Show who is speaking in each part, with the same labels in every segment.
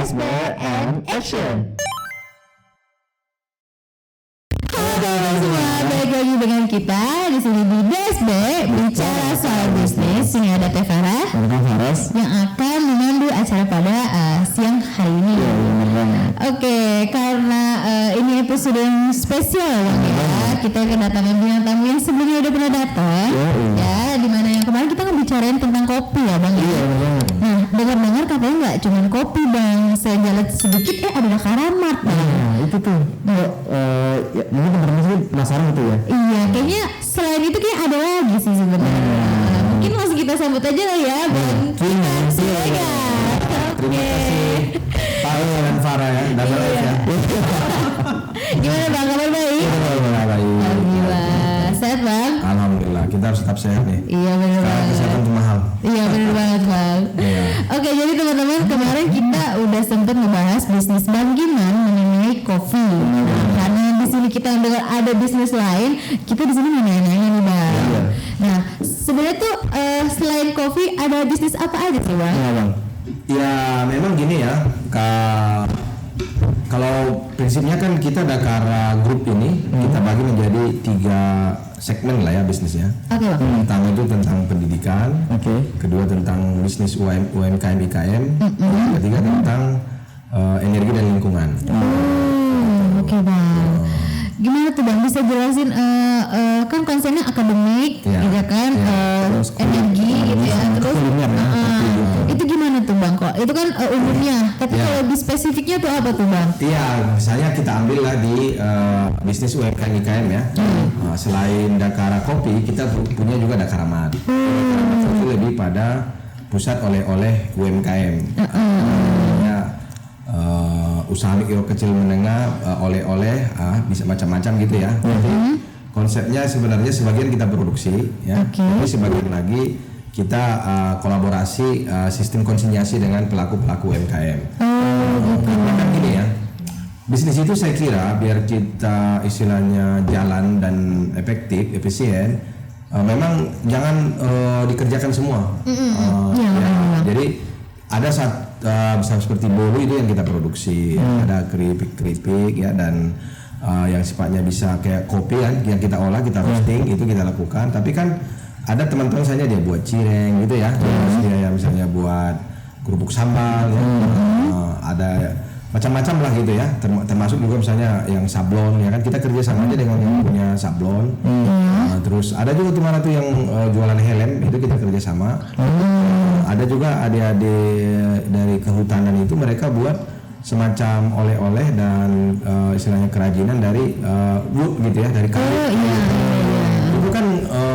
Speaker 1: DSB and Action.
Speaker 2: Halo semua, balik lagi dengan kita di sini di DSB bicara soal bisnis. Ini ada Teh Farah yang akan memandu acara pada siang hari ini. Oke, karena ini episode yang spesial ya, kita kedatangan bintang tamu yang sebelumnya udah pernah datang. Ya, dimana yang kemarin kita ngebicarain tentang kopi ya bang. Nah, dengar-dengar katanya nggak cuma kopi bang, saya jalan sedikit ada Dakaramat.
Speaker 1: Nah itu tuh, ya, mungkin teman-teman sih penasaran gitu ya.
Speaker 2: Iya, kayaknya selain itu kayak ada lagi sih sebenarnya. Mungkin langsung kita sambut aja lah ya, Bang.
Speaker 1: Terima kasih. Terima kasih Pak dan Farah ya, double F ya.
Speaker 2: Gimana Bang, kabar baik? Alhamdulillah, sehat Bang?
Speaker 1: Alhamdulillah, kita harus tetap sehat nih.
Speaker 2: Iya benar banget.
Speaker 1: Kesehatan itu mahal.
Speaker 2: Iya benar banget Bang.
Speaker 1: Iya.
Speaker 2: Oke, jadi teman-teman kemarin kita udah sempat ngebahas bisnis Bang Giman mengenai kopi. Nah, karena di sini kita dengar ada bisnis lain, kita di sini mau nanya-nanya nih Bang.
Speaker 1: Iya.
Speaker 2: Nah, sebenarnya tuh selain kopi ada bisnis apa aja sih Bang?
Speaker 1: Iya bang. Ya memang gini ya, kalau prinsipnya kan kita Dakara Group ini kita bagi menjadi 3 segmen lah ya bisnisnya.
Speaker 2: Oke Bang.
Speaker 1: Pertama itu tentang pendidikan, kedua tentang bisnis UMKM IKM, ketiga tentang energi dan lingkungan.
Speaker 2: Oke Bang. Gimana tuh Bang, bisa jelasin kan konsepnya akademik,
Speaker 1: Ya.
Speaker 2: gitu kan,
Speaker 1: Terus
Speaker 2: energi gitu ya, terus
Speaker 1: kuliner ya, kopi gitu.
Speaker 2: itu gimana tuh Bang kok? Itu kan umumnya, tapi
Speaker 1: Ya.
Speaker 2: kalau lebih spesifiknya tuh apa tuh Bang?
Speaker 1: Iya, misalnya kita ambil lah di bisnis UMKM IKM ya. Selain Dakara Kopi, kita punya juga Dakaramat. Dakaramat itu lebih pada pusat oleh-oleh UMKM. Ya, usaha mikro kecil menengah, oleh-oleh, bisa macam-macam gitu ya. Jadi konsepnya sebenarnya sebagian kita produksi ya, tapi sebagian lagi kita kolaborasi sistem konsinyasi dengan pelaku-pelaku UMKM. Karena kan gini ya, bisnis itu saya kira biar kita istilahnya jalan dan efektif, efisien, memang jangan dikerjakan semua. Jadi ada misal seperti bolu itu yang kita produksi, ada keripik-keripik ya, dan yang sifatnya bisa kayak kopi kan yang kita olah, kita roasting, itu kita lakukan. Tapi kan ada teman-teman misalnya dia buat cireng gitu ya, terus dia misalnya buat kerupuk sambal ya, ada macam-macam lah gitu ya, termasuk juga misalnya yang sablon ya kan, kita kerja sama aja dengan yang punya sablon. Terus ada juga teman tuh yang jualan helm, itu kita kerja sama. Ada juga adik-adik dari kehutanan itu, mereka buat semacam oleh-oleh dan istilahnya kerajinan dari wood gitu ya, dari kayu. Itu kan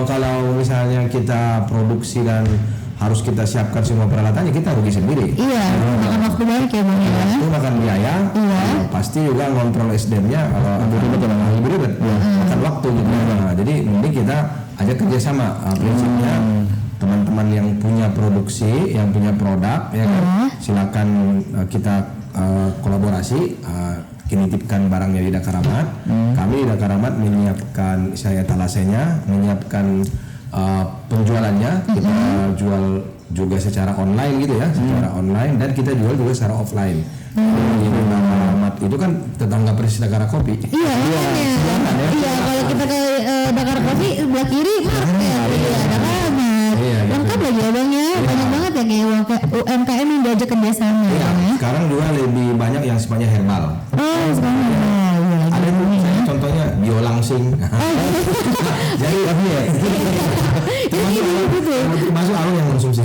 Speaker 1: kalau misalnya kita produksi dan harus kita siapkan semua peralatannya, kita rugi sendiri.
Speaker 2: Iya, makan waktu banyak ya Bang ya.
Speaker 1: Itu makan biaya, pasti juga ngontrol SDM-nya ribet, makan waktu gitu. Nah, jadi mending kita ajak kerjasama. Prinsipnya teman-teman yang punya produksi, yang punya produk, ya kan, silakan kita kolaborasi. Kinitipkan barangnya di Dakaramat. Kami di Dakaramat menyiapkan saya talasenya, menyiapkan penjualannya, kita jual juga secara online gitu ya, secara online, dan kita jual juga secara offline. Ini Dakaramat itu kan tetangga persis Dakara Kopi.
Speaker 2: Iya, iya, kalau kita ke Dakar Kopi sebelah kiri market, Dakaramat. Lengkap lagi ya Bang ya, banyak banget ya kayak UMKM yang diajak kerjasama.
Speaker 1: Iya, sekarang juga lebih banyak yang sifatnya herbal.
Speaker 2: Sekarang
Speaker 1: Ada tuh misalnya contohnya biolangsing. Jadi tapi ya, termasuk aku yang konsumsi.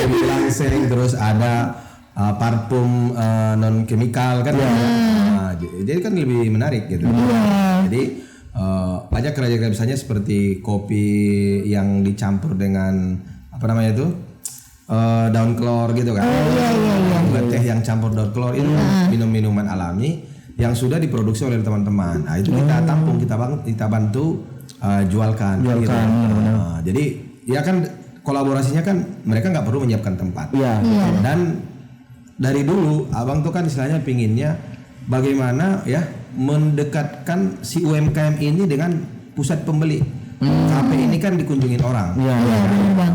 Speaker 1: Biolangsing, terus ada parfum non kimikal kan. Jadi kan lebih menarik gitu. Jadi banyak kerajaan misalnya seperti kopi yang dicampur dengan apa namanya itu daun kelor gitu kan. Teh yang campur daun kelor itu minum-minuman alami yang sudah diproduksi oleh teman-teman. Nah, itu kita tampung, kita bantu jualkan. Gitu. Jadi ya kan kolaborasinya kan mereka nggak perlu menyiapkan tempat. Dan dari dulu abang tuh kan istilahnya pinginnya bagaimana ya mendekatkan si UMKM ini dengan pusat pembeli. Kafe ini kan dikunjungin orang.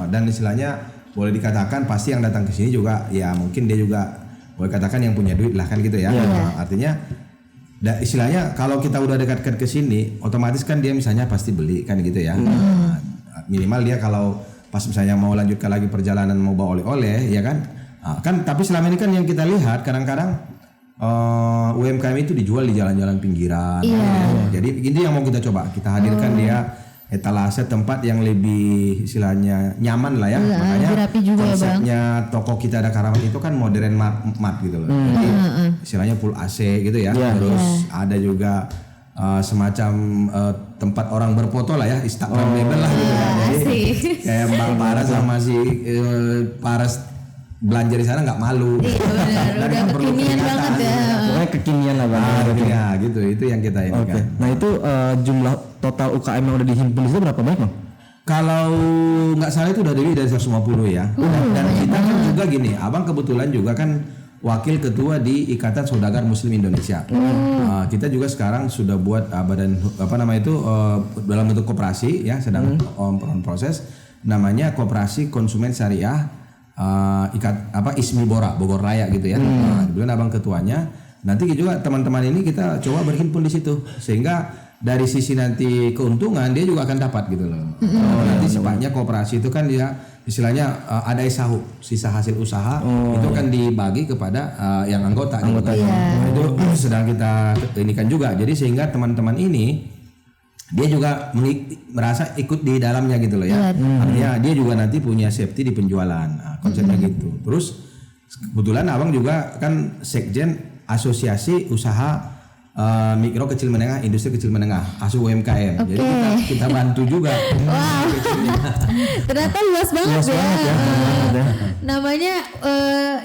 Speaker 1: Dan istilahnya boleh dikatakan pasti yang datang ke sini juga ya mungkin dia juga boleh katakan yang punya duit lah kan gitu ya. Nah, artinya istilahnya kalau kita udah dekat ke sini otomatis kan dia misalnya pasti beli kan gitu ya. Nah, minimal dia kalau pas misalnya mau lanjutkan lagi perjalanan mau bawa oleh-oleh ya kan. Nah, kan tapi selama ini kan yang kita lihat kadang-kadang UMKM itu dijual di jalan-jalan pinggiran. Jadi ini yang mau kita coba kita hadirkan dia etalase tempat yang lebih istilahnya nyaman lah ya. Makanya konsepnya toko kita ada Karamat itu kan modern mat gitu loh. Jadi istilahnya full AC gitu ya. Terus ada juga semacam tempat orang berfoto lah ya, Instagramable lah gitu ya. Jadi kayak Mbak Paras sama si Paras belanja di sana nggak malu.
Speaker 2: Udah kekinian banget ya.
Speaker 3: Pokoknya kekinian lah Bang.
Speaker 1: Ya gitu, itu yang kita ini kan.
Speaker 3: Nah itu jumlah total UKM yang udah dihimpun itu berapa banyak Bang?
Speaker 1: Kalau nggak salah itu udah lebih dari 150 ya. Dan kita kan juga gini, abang kebetulan juga kan wakil ketua di Ikatan Saudagar Muslim Indonesia. Kita juga sekarang sudah buat badan dalam bentuk koperasi ya, sedang on proses namanya Koperasi Konsumen Syariah ISMI Bogor Raya gitu ya. Kemudian abang ketuanya. Nanti juga teman-teman ini kita coba berhimpun di situ sehingga dari sisi nanti keuntungan dia juga akan dapat gitu loh. Nanti sifatnya koperasi itu kan dia istilahnya ada sisa hasil usaha itu kan dibagi kepada yang anggota. Gitu. Nah, itu sedang kita ini kan juga. Jadi sehingga teman-teman ini dia juga merasa ikut di dalamnya gitu loh ya. Artinya dia juga nanti punya safety di penjualan. Nah, konsepnya gitu. Terus kebetulan abang juga kan sekjen Asosiasi Usaha Mikro Kecil Menengah Industri Kecil Menengah UMKM. Jadi kita bantu juga.
Speaker 2: Wow. Ternyata luas banget ya. Namanya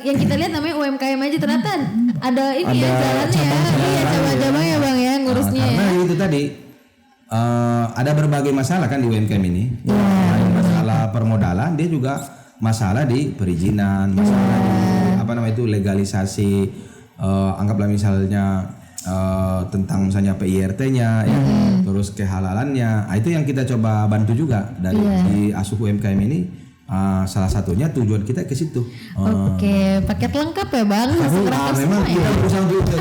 Speaker 2: yang kita lihat namanya UMKM aja, ternyata ada ini ya jalannya ya. Iya, cabang-cabang ya Bang ya ngurusnya.
Speaker 1: Karena itu tadi ada berbagai masalah kan di UMKM ini. Masalah permodalan, dia juga masalah di perizinan, masalah di legalisasi. Anggaplah misalnya tentang misalnya PIRT-nya ya, terus kehalalannya. Itu yang kita coba bantu juga dari di Asuh UMKM ini. Salah satunya tujuan kita ke situ.
Speaker 2: Paket lengkap ya Bang.
Speaker 1: Memang kita berusaha untuk itu.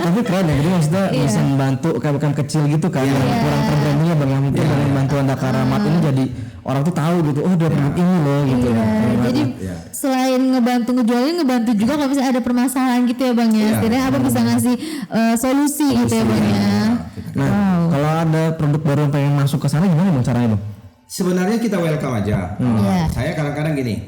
Speaker 3: Tapi keren ya, jadi maksudnya bisa membantu UMKM kecil gitu kan, yang kurang terbrandingnya Bang. Yang mungkin dengan bantuan Dakaramat ini jadi orang tuh tahu gitu, oh dia produk ini loh gitu ya.
Speaker 2: Jadi selain ngebantu ngejualin, ngebantu juga kalau misalnya ada permasalahan gitu ya Bang ya. Setidaknya Abang bisa ngasih solusi gitu ya Bang ya.
Speaker 3: Nah, kalau ada produk baru yang pengen masuk ke sana gimana Bang caranya Bang?
Speaker 1: Sebenarnya kita welcome aja. Saya kadang-kadang gini,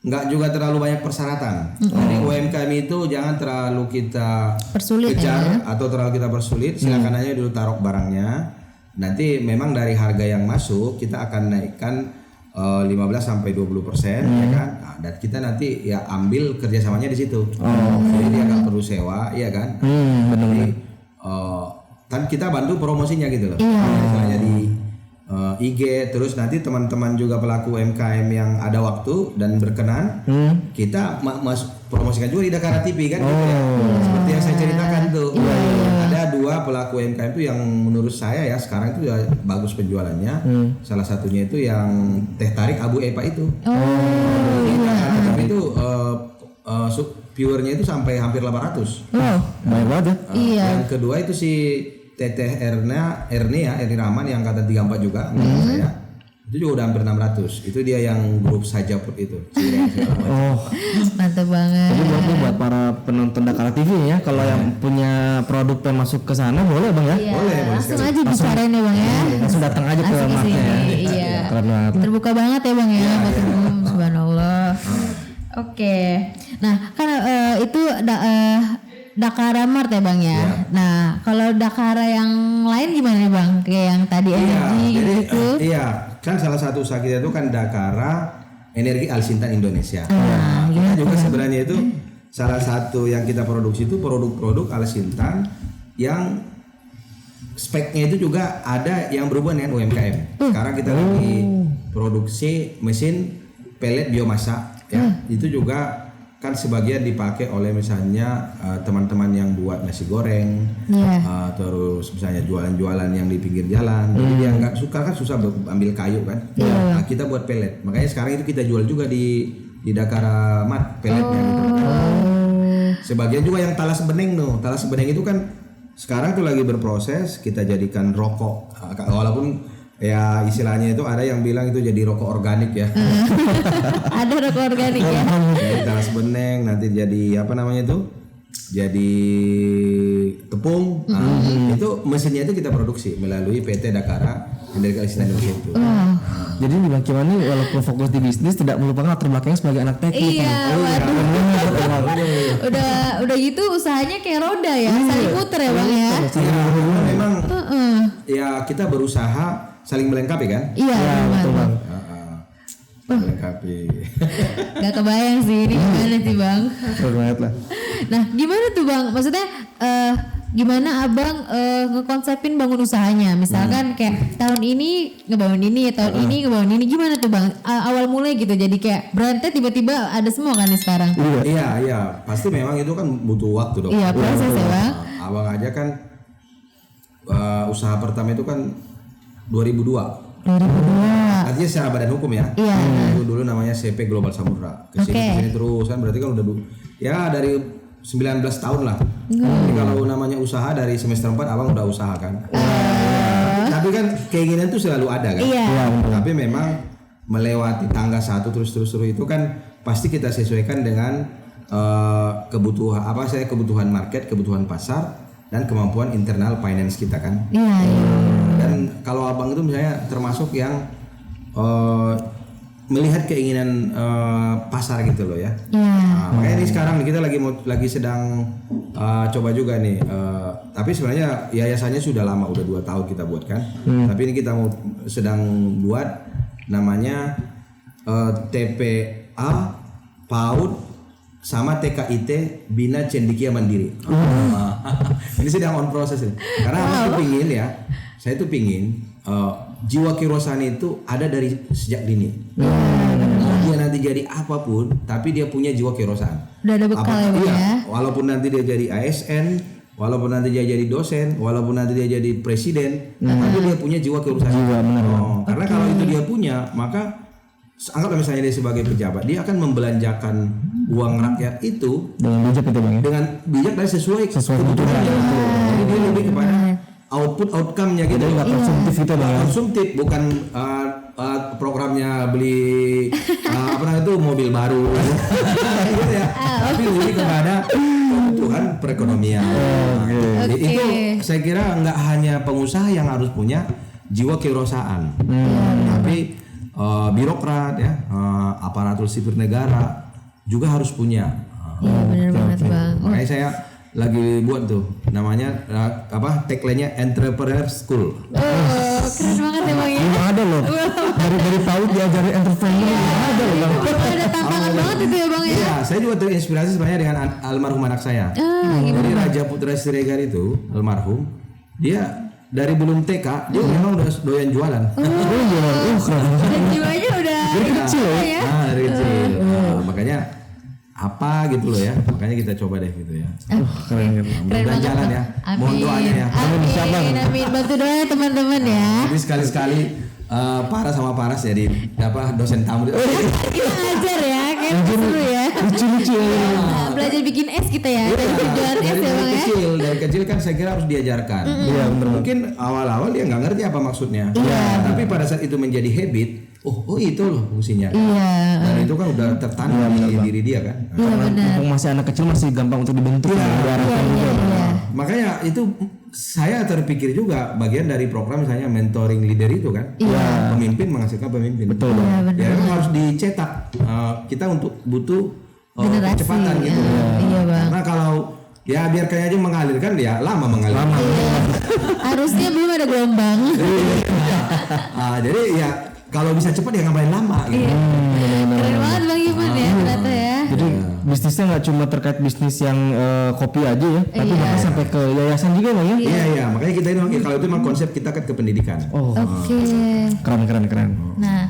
Speaker 1: nggak juga terlalu banyak persyaratan. Jadi UMKM itu jangan terlalu kita kejar atau terlalu kita persulit. Silakan aja dulu taruh barangnya. Nanti memang dari harga yang masuk kita akan naikkan 15-20% ya kan. Nah, dan kita nanti ya ambil kerjasamanya di situ. Jadi dia nggak perlu sewa, ya kan. Jadi kan kita bantu promosinya gitu loh. Misalnya di IG, terus nanti teman-teman juga pelaku UMKM yang ada waktu dan berkenan, kita promosikan juga di Dakara TV kan, gitu ya. Seperti yang saya ceritakan tuh, ada 2 pelaku UMKM itu yang menurut saya ya sekarang itu ya bagus penjualannya. Salah satunya itu yang teh tarik Abu Epa itu. Itu viewernya itu sampai hampir 800.
Speaker 3: Banyak banget ya.
Speaker 1: Yang kedua itu si Teteh Erni Rahman yang kata 34 juga saya. Itu juga udah hampir 600. Itu dia yang grup saja put itu.
Speaker 2: Mantap banget.
Speaker 3: Jadi buat para penonton Dakara TV ya, kalau yang punya produk yang masuk ke sana boleh Bang ya?
Speaker 1: Boleh.
Speaker 2: Langsung aja bicarain ya Bang ya.
Speaker 3: Langsung datang aja ke marketnya ya.
Speaker 2: Iya.
Speaker 3: Keren banget.
Speaker 2: Terbuka banget ya Bang ya. Subhanallah. Nah kan itu Dakara Mart ya Bang ya. Nah kalau Dakara yang lain gimana nih Bang? Kayak yang tadi energi gitu.
Speaker 1: Kan salah satu usaha kita itu kan Dakara Energi Alsintan Indonesia. Kita juga sebenarnya itu salah satu yang kita produksi itu produk-produk Alsintan yang speknya itu juga ada yang berhubungan dengan UMKM. Sekarang kita lagi produksi mesin pelet biomasa ya. Itu juga kan sebagian dipakai oleh misalnya teman-teman yang buat nasi goreng, terus misalnya jualan-jualan yang di pinggir jalan. Jadi dia nggak suka kan susah ambil kayu kan. Nah, kita buat pelet. Makanya sekarang itu kita jual juga di Dakara Mat peletnya gitu. Sebagian juga yang talas beneng tuh. Talas beneng itu kan sekarang tuh lagi berproses kita jadikan rokok. Walaupun ya istilahnya itu ada yang bilang itu jadi rokok organik ya.
Speaker 2: Ada rokok organik ya.
Speaker 1: Jadi talas beneng nanti jadi apa namanya itu? Jadi tepung. Itu mesinnya itu kita produksi melalui PT Dakara yang dari Kalista Indonesia itu.
Speaker 3: Jadi di Bang Kiman ini walaupun fokus di bisnis tidak melupakan latar belakangnya sebagai anak teknik.
Speaker 2: Iya, udah gitu usahanya kayak roda ya, saling puter ya Bang ya.
Speaker 1: Ya, memang ya kita berusaha saling melengkapi kan?
Speaker 2: Iya, betul Bang.
Speaker 1: Melengkapi.
Speaker 2: Gak kebayang sih ini gimana sih Bang?
Speaker 3: Keren banget lah.
Speaker 2: Nah gimana tuh Bang? Maksudnya gimana Abang ngekonsepin bangun usahanya? Misalkan kayak tahun ini ngebangun ini, tahun ini ngebangun ini, gimana tuh Bang? Awal mulai gitu jadi kayak brandnya tiba-tiba ada semua kan nih sekarang?
Speaker 1: Iya. Pasti memang itu kan butuh waktu dong.
Speaker 2: Iya proses ya Bang.
Speaker 1: Abang aja kan usaha pertama itu kan 2002. Artinya secara badan hukum ya.
Speaker 2: Iya.
Speaker 1: Itu dulu namanya CP Global Samudra. Kesini terus kan berarti kan udah ya dari 19 tahun lah. Jadi kalau namanya usaha dari semester 4 abang udah usaha kan. Tapi kan keinginan tuh selalu ada kan.
Speaker 2: Iya.
Speaker 1: Tapi memang melewati tangga satu terus itu kan pasti kita sesuaikan dengan kebutuhan market, kebutuhan pasar dan kemampuan internal finance kita kan.
Speaker 2: Iya.
Speaker 1: Dan kalau abang itu misalnya termasuk yang melihat keinginan pasar gitu loh ya. Nah, makanya ini sekarang kita lagi sedang coba juga nih. Tapi sebenarnya yayasannya sudah lama, udah 2 tahun kita buat kan. Tapi ini kita sedang buat namanya TPA PAUD sama TKIT Bina Cendikia Mandiri. Ini sedang on proses nih. Karena saya tuh pingin jiwa kewirausahaan itu ada dari sejak dini. Dia nanti jadi apapun, tapi dia punya jiwa kewirausahaan.
Speaker 2: Udah ada bekal ya.
Speaker 1: Walaupun nanti dia jadi ASN, walaupun nanti dia jadi dosen, walaupun nanti dia jadi presiden, tapi dia punya jiwa kewirausahaan. Karena kalau itu dia punya, maka anggaplah misalnya dia sebagai pejabat, dia akan membelanjakan uang rakyat itu
Speaker 3: Dengan bijak itu Bang ya.
Speaker 1: dengan bijak dan sesuai kebutuhannya. Jadi dia lebih kepada outcome-nya gitu.
Speaker 3: Nggak konsumtif itu Bang.
Speaker 1: Konsumtif bukan programnya beli itu mobil baru gitu ya. Tapi lebih kepada kebutuhan perekonomian. Jadi itu saya kira nggak hanya pengusaha yang harus punya jiwa kewirausahaan, tapi birokrat ya, aparatur sipil negara juga harus punya.
Speaker 2: Iya benar banget Bang.
Speaker 1: Makanya saya lagi buat tuh namanya tagline-nya Entrepreneur School.
Speaker 2: Keren banget ya Bang ya.
Speaker 3: Ini ada loh. Dari PAUD diajari entrepreneur ada loh Bang.
Speaker 2: Ada tantangan banget itu ya Bang ya.
Speaker 1: Iya, saya juga terinspirasi sebenarnya dengan almarhum anak saya. Jadi Raja Putra Siregar itu almarhum, dia dari belum TK dia memang udah doyan jualan.
Speaker 2: Dan jiwanya udah
Speaker 3: dari kecil
Speaker 2: ya.
Speaker 1: Dari kecil. Makanya apa gitu loh ya, makanya kita coba deh gitu ya.
Speaker 3: Keren.
Speaker 1: Mudah jalan ya, mohon doanya ya.
Speaker 2: Amin. Bantu doanya teman-teman ya.
Speaker 1: Tapi sekali-sekali Paras sama Paras jadi dosen tamu.
Speaker 2: Kita ngajar ya, kayak seru ya.
Speaker 3: Lucu-lucu ya.
Speaker 2: Belajar bikin es kita ya, dari tujuan es ya Bang ya.
Speaker 1: Dari kecil kan saya kira harus diajarkan.
Speaker 3: Iya benar.
Speaker 1: Mungkin awal-awal dia nggak ngerti apa maksudnya. Tapi pada saat itu menjadi habit, oh itu loh fungsinya.
Speaker 2: Iya.
Speaker 1: Dan itu kan udah tertanam di diri dia kan.
Speaker 3: Mumpung masih anak kecil masih gampang untuk dibentuk.
Speaker 1: Makanya itu saya terpikir juga bagian dari program misalnya mentoring leader itu kan. Pemimpin menghasilkan pemimpin.
Speaker 3: Betul.
Speaker 1: Ya memang harus dicetak. Kita butuh kecepatan gitu.
Speaker 2: Iya Bang.
Speaker 1: Karena kalau ya biarkan aja mengalir kan dia lama mengalir.
Speaker 2: Harusnya belum ada gelombang.
Speaker 1: Jadi ya kalau bisa cepat ya ngapain lama gitu.
Speaker 2: Keren banget Bang Iman ya ternyata ya.
Speaker 3: Jadi bisnisnya nggak cuma terkait bisnis yang kopi aja ya, tapi bahkan sampai ke yayasan juga Bang ya.
Speaker 1: Iya, makanya kita ini kalau itu memang konsep kita kan ke pendidikan.
Speaker 2: Oke.
Speaker 3: Keren.
Speaker 2: Nah,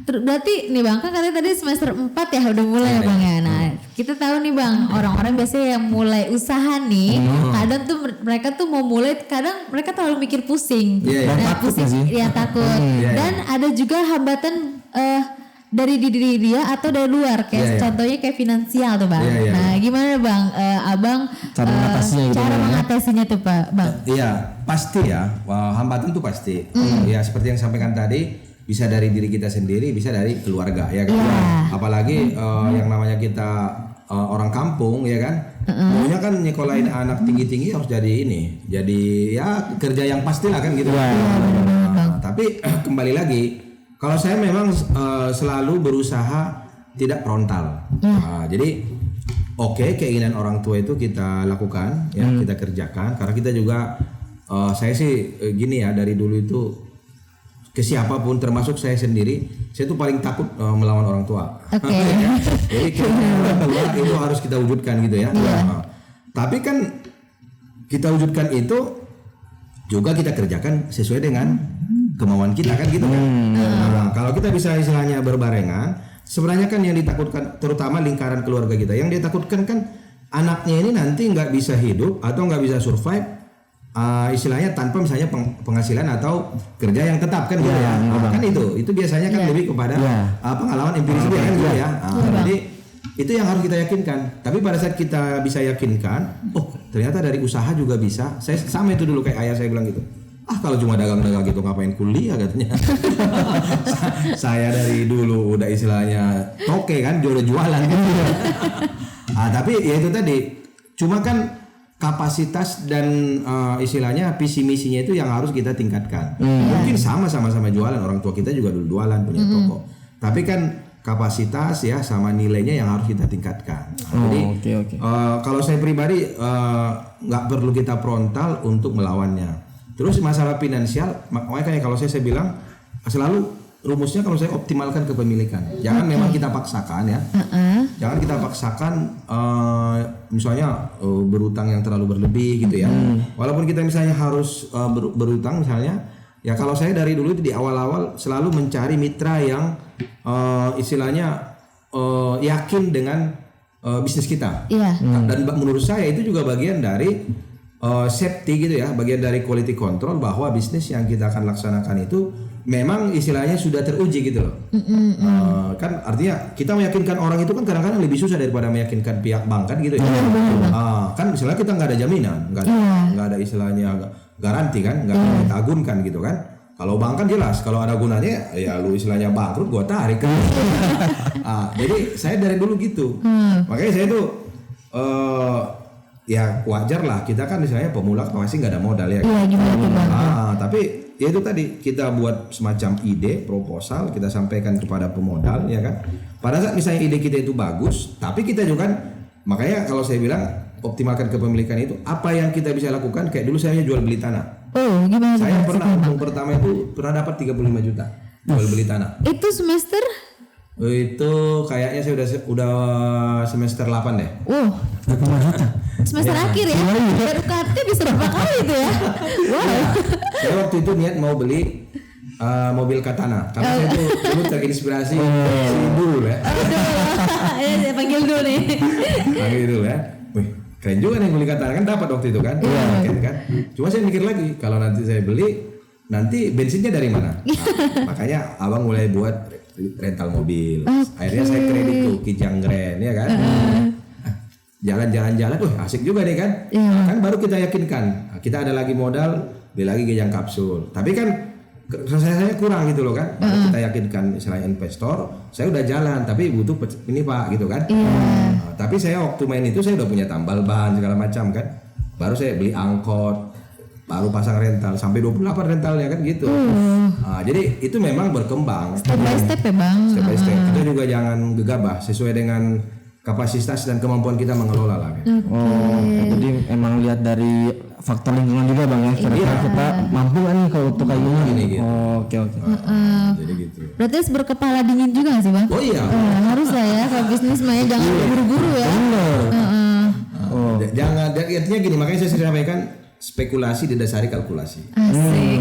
Speaker 2: berarti nih Bang, kan katanya tadi semester 4 ya udah mulai ya Bang ya. Nah, kita tahu nih Bang, orang-orang biasanya yang mulai usaha nih, kadang tuh mereka tuh mau mulai, kadang mereka terlalu mikir pusing.
Speaker 1: Iya,
Speaker 2: Nah,
Speaker 3: takut
Speaker 2: pusing,
Speaker 3: ya sih?
Speaker 2: ya takut. Dan ada juga hambatan dari diri dia atau dari luar, kayak contohnya kayak finansial tuh Bang. Nah, gimana Bang, Abang
Speaker 3: Cara mengatasinya gitu,
Speaker 2: cara
Speaker 3: Bang, ya?
Speaker 2: mengatasinya tuh Pak Bang?
Speaker 1: Iya, pasti ya. Hambatan tuh pasti. Ya seperti yang sampaikan tadi, bisa dari diri kita sendiri, bisa dari keluarga ya kan. Apalagi yang namanya kita orang kampung ya kan. Maunya kan nyekolahin anak tinggi-tinggi harus jadi ini. Jadi ya kerja yang pastilah kan gitu. Tapi kembali lagi, kalau saya memang selalu berusaha tidak frontal. Jadi oke, keinginan orang tua itu kita lakukan, ya kita kerjakan. Karena kita juga, saya sih gini ya, dari dulu itu ke siapapun, termasuk saya sendiri, saya tuh paling takut melawan orang tua. Jadi keinginan orang tua itu harus kita wujudkan gitu ya. Tapi kan kita wujudkan itu juga kita kerjakan sesuai dengan kemauan kita kan gitu kan. Nah, kalau kita bisa istilahnya berbarengan, sebenarnya kan yang ditakutkan terutama lingkaran keluarga kita, yang dia takutkan kan anaknya ini nanti nggak bisa hidup atau nggak bisa survive, istilahnya tanpa misalnya penghasilan atau kerja yang tetap kan gitu ya. Kan itu biasanya kan lebih kepada pengalaman empiris dia kan gitu ya. Jadi itu yang harus kita yakinkan. Tapi pada saat kita bisa yakinkan, oh ternyata dari usaha juga bisa. Saya sama itu dulu kayak ayah saya bilang gitu. Kalau cuma dagang-dagang gitu ngapain kuliah katanya. Saya dari dulu udah istilahnya toke kan, jualan gitu. Tapi ya itu tadi, cuma kan kapasitas dan istilahnya visi misinya itu yang harus kita tingkatkan. Mungkin sama-sama jualan, orang tua kita juga dulu jualan punya toko. Tapi kan kapasitas ya sama nilainya yang harus kita tingkatkan. Jadi kalau saya pribadi nggak perlu kita frontal untuk melawannya. Terus masalah finansial, makanya kalau saya bilang selalu rumusnya kalau saya optimalkan kepemilikan. Jangan memang kita paksakan ya. Jangan kita paksakan misalnya berutang yang terlalu berlebih gitu ya. Walaupun kita misalnya harus berutang misalnya, ya kalau saya dari dulu itu di awal-awal selalu mencari mitra yang istilahnya yakin dengan bisnis kita. Dan menurut saya itu juga bagian dari safety gitu ya, bagian dari quality control bahwa bisnis yang kita akan laksanakan itu memang istilahnya sudah teruji gitu loh. Kan artinya kita meyakinkan orang itu kan kadang-kadang lebih susah daripada meyakinkan pihak bank kan gitu ya. Kan misalnya kita nggak ada jaminan, nggak ada istilahnya garansi kan, nggak ada kita agunkan gitu kan. Kalau bank kan jelas, kalau ada gunanya ya lu istilahnya bangkrut gua tarik kan. Jadi saya dari dulu gitu. Makanya saya tuh ya wajar lah, kita kan misalnya pemula pasti nggak ada modal ya. Tapi ya itu tadi kita buat semacam ide proposal, kita sampaikan kepada pemodal ya kan. Pada saat misalnya ide kita itu bagus, tapi kita juga kan, makanya kalau saya bilang optimalkan kepemilikan itu, apa yang kita bisa lakukan, kayak dulu saya jual beli tanah.
Speaker 2: Gimana?
Speaker 1: Saya pernah untung pertama itu pernah dapat 35 juta jual beli tanah.
Speaker 2: Itu semester?
Speaker 1: Itu kayaknya saya udah semester 8 deh.
Speaker 2: Semester akhir ya? Baru UKT bisa berapa kali itu ya?
Speaker 1: Saya waktu itu niat mau beli mobil Katana karena saya tuh dulu terinspirasi si Dul ya.
Speaker 2: Saya panggil dulu nih.
Speaker 1: Panggil dulu ya. Wih, keren juga nih beli Katana, kan dapat waktu itu kan. Kan. Cuma saya mikir lagi, kalau nanti saya beli, nanti bensinnya dari mana? Makanya abang mulai buat rental mobil. Akhirnya saya kredit tuh Kijang Grand ya kan. Jalan-jalan, asik juga nih kan. Kan baru kita yakinkan, kita ada lagi modal, beli lagi Kijang kapsul. Tapi kan saya kurang gitu loh kan. Baru kita yakinkan misalnya investor, saya udah jalan tapi butuh ini Pak gitu kan. Tapi saya waktu main itu saya udah punya tambal ban segala macam kan. Baru saya beli angkot, baru pasang rental sampai 28 rentalnya kan gitu. Jadi itu memang berkembang.
Speaker 2: Step by step ya Bang.
Speaker 1: Step by step. Kita juga jangan gegabah, sesuai dengan kapasitas dan kemampuan kita mengelola lah.
Speaker 3: Jadi emang lihat dari faktor lingkungan juga Bang ya. Kira-kira kita mampu nggak nih kalau untuk kayak gini?
Speaker 1: Gitu.
Speaker 3: Oke.
Speaker 1: Jadi gitu.
Speaker 2: Berarti harus berkepala dingin juga nggak sih Bang?
Speaker 1: Oh iya.
Speaker 2: Harus lah ya, kalau bisnis mah jangan buru-buru ya.
Speaker 1: Jangan, artinya gini, makanya saya sering sampaikan spekulasi didasari kalkulasi.
Speaker 2: Asik.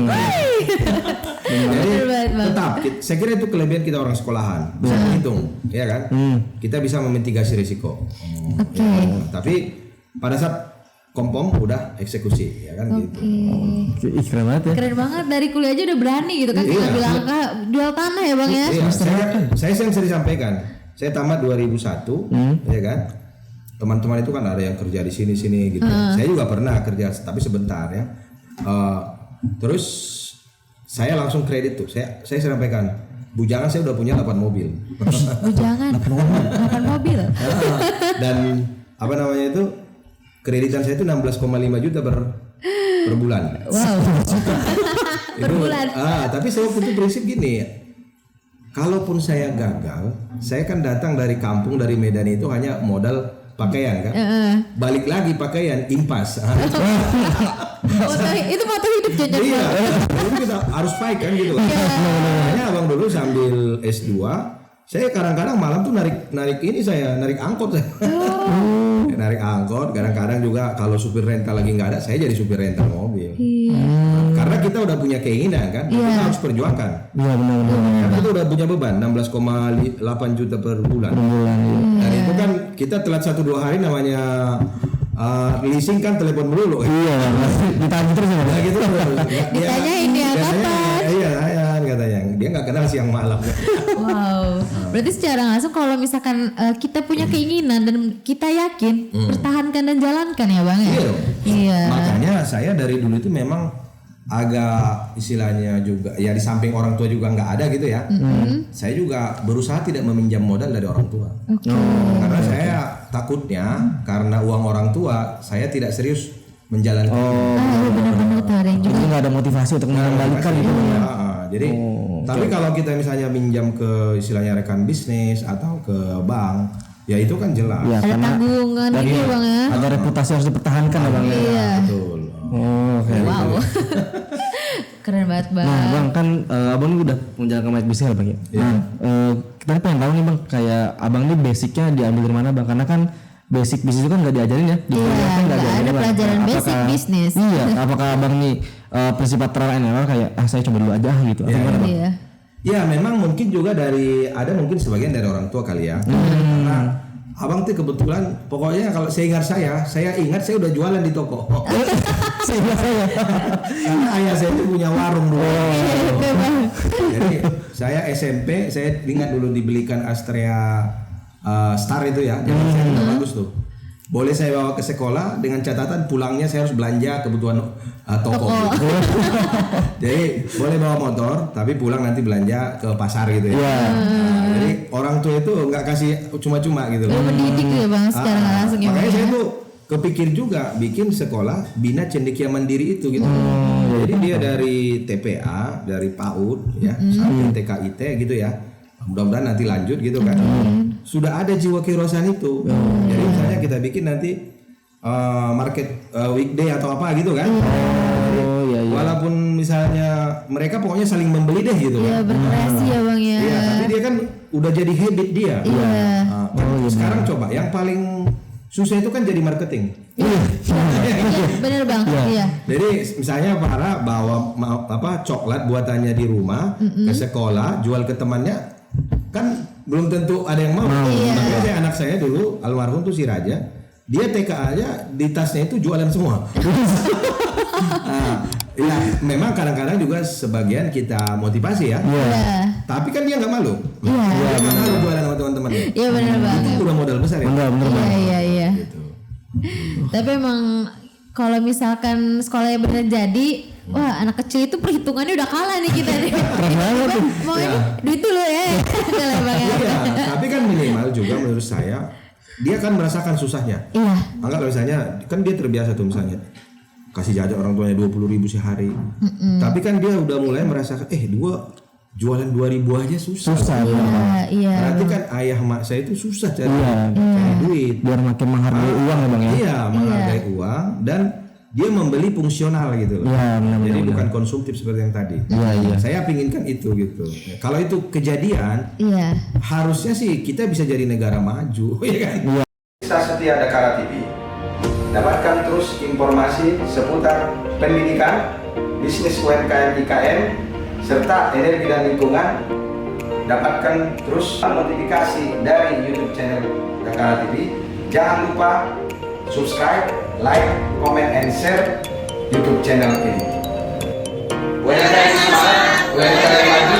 Speaker 1: Jadi
Speaker 2: Bang?
Speaker 1: Tetap, saya kira itu kelebihan kita orang sekolahan. Bisa menghitung, ya kan? Kita bisa memitigasi risiko.
Speaker 2: Oke.
Speaker 1: Ya, tapi pada saat kompom udah eksekusi, ya kan gitu.
Speaker 3: Ih, keren banget ya.
Speaker 2: Keren banget, dari kuliah aja udah berani gitu kan,
Speaker 1: Iya.
Speaker 2: ngambil langkah jual tanah ya Bang ya.
Speaker 1: Iya, saya yang sering sampaikan. Saya tamat 2001, ya kan? Teman-teman itu kan ada yang kerja di sini gitu. Saya juga pernah kerja, tapi sebentar ya. Terus saya langsung kredit tuh. Saya sampaikan, bujangan saya udah punya 8 mobil.
Speaker 2: Bujangan 8 mobil.
Speaker 1: Dan apa namanya itu? Kreditan saya itu 16,5 juta per bulan.
Speaker 2: Wow. Per bulan.
Speaker 1: Tapi saya waktu itu prinsip gini. Kalaupun saya gagal, saya kan datang dari kampung, dari Medan itu hanya modal pakaian kan, balik lagi pakaian impas.
Speaker 2: Itu moto hidup Jojo.
Speaker 1: Iya, jadi kita harus fight kan gitu. Makanya abang dulu sambil S2, saya kadang-kadang malam tuh narik angkot saya. Narik angkot, kadang-kadang juga kalau supir rental lagi nggak ada, saya jadi supir rental mobil. Karena kita udah punya keinginan kan, kita harus perjuangkan.
Speaker 3: Iya benar.
Speaker 1: Karena kita udah punya beban 16,8 juta per bulan. Dan itu kan kita telat 1-2 hari namanya leasing kan telepon melulu.
Speaker 3: Iya, ditanya terus ya.
Speaker 1: Nah, gitu.
Speaker 2: Ditanyain dia kapan?
Speaker 1: Iya, katanya. Dia nggak kenal siang malam.
Speaker 2: Wow. Berarti secara langsung kalau misalkan kita punya keinginan dan kita yakin, pertahankan dan jalankan ya Bang ya. Iya.
Speaker 1: Makanya saya dari dulu itu memang agak istilahnya juga ya, di samping orang tua juga nggak ada gitu ya. Saya juga berusaha tidak meminjam modal dari orang tua. Karena saya takutnya karena uang orang tua saya tidak serius menjalankan.
Speaker 2: Benar-benar taring juga.
Speaker 3: Jadi nggak ada motivasi untuk mengembalikan gitu ya.
Speaker 1: Jadi tapi kalau kita misalnya minjam ke istilahnya rekan bisnis atau ke bank, ya itu kan jelas.
Speaker 3: Ya,
Speaker 2: Ada
Speaker 3: karena
Speaker 2: tanggungan
Speaker 3: dari
Speaker 2: gitu Bang ya.
Speaker 3: ada reputasi harus dipertahankan ya Bang.
Speaker 2: Iya.
Speaker 1: Betul.
Speaker 3: Oke.
Speaker 2: Wow. Keren banget Bang.
Speaker 3: Nah Bang kan abang ini udah menjalankan bisnis ya Bang ya. Nah kita pengen tahu nih Bang, kayak abang ini basicnya diambil dari mana Bang? Karena kan basic bisnis itu kan nggak diajarin ya. Di kuliah kan nggak diajarin
Speaker 2: ada
Speaker 3: Bang.
Speaker 2: pelajaran basic bisnis.
Speaker 3: Iya. Apakah abang nih prinsip terang NLR kayak saya coba dulu aja gitu? Atau gimana, Bang?
Speaker 2: Iya.
Speaker 1: Ya memang mungkin juga ada mungkin sebagian dari orang tua kali ya. Karena abang tuh kebetulan pokoknya kalau saya ingat saya udah jualan di toko.
Speaker 3: saya.
Speaker 1: Karena ayah saya itu punya warung dulu. Jadi saya SMP saya ingat dulu dibelikan Astrea Star itu ya. Jadi saya udah bagus tuh. Boleh saya bawa ke sekolah dengan catatan pulangnya saya harus belanja kebutuhan toko. Jadi boleh bawa motor tapi pulang nanti belanja ke pasar gitu ya. Jadi orang tua itu nggak kasih cuma-cuma gitu loh.
Speaker 2: Mendidik ya Bang secara langsung ya.
Speaker 1: Makanya saya tuh kepikir juga bikin sekolah Bina Cendekia Mandiri itu gitu. Jadi dia dari TPA, dari PAUD ya, sampai TKIT gitu ya. Mudah-mudahan nanti lanjut gitu kan. Sudah ada jiwa kewirausahaan itu. Jadi misalnya kita bikin nanti market weekday atau apa gitu kan. Jadi, walaupun misalnya mereka pokoknya saling membeli deh gitu
Speaker 2: Iya
Speaker 1: kan.
Speaker 2: berkreasi ya Bang ya.
Speaker 1: Iya, tapi dia kan udah jadi habit dia.
Speaker 2: Iya.
Speaker 1: Sekarang coba yang paling susah itu kan jadi marketing.
Speaker 2: Iya bener Bang. Iya.
Speaker 1: Jadi misalnya Farah bawa coklat buatannya di rumah ke sekolah, jual ke temannya, kan belum tentu ada yang mau. Makanya anak saya dulu almarhum tuh si Raja, dia TKA aja di tasnya itu jualan semua. Ya memang kadang-kadang juga sebagian kita motivasi ya. Tapi kan dia nggak malu. Dia nggak malu jualan sama teman-temannya.
Speaker 2: Iya bener Bang.
Speaker 1: Itu udah modal besar ya.
Speaker 2: Iya.
Speaker 1: Gitu.
Speaker 2: Tapi emang kalau misalkan sekolahnya bener jadi, wah anak kecil itu perhitungannya udah kalah nih kita nih. Mau ini duit dulu ya.
Speaker 1: Iya, tapi kan minimal juga menurut saya dia kan merasakan susahnya.
Speaker 2: Iya.
Speaker 1: Anggaplah misalnya kan dia terbiasa tuh misalnya kasih jajan orang tuanya 20.000 sehari. Tapi kan dia udah mulai merasakan jualan 2.000 aja susah.
Speaker 2: Iya.
Speaker 1: Berarti kan ayah mak saya itu susah cari duit.
Speaker 3: Biar makin menghargai uang ya Bang ya.
Speaker 1: Iya, menghargai uang dan dia membeli fungsional gitu loh. Jadi bukan konsumtif seperti yang tadi. Saya pinginkan itu gitu. Kalau itu kejadian, harusnya sih kita bisa jadi negara maju, ya kan? Bisa setia Dakara TV. Dapatkan terus informasi seputar pendidikan, bisnis UMKM IKN, serta energi dan lingkungan, dapatkan terus notifikasi dari YouTube channel Dakara TV. Jangan lupa subscribe, like, comment, and share YouTube channel ini. Welcome,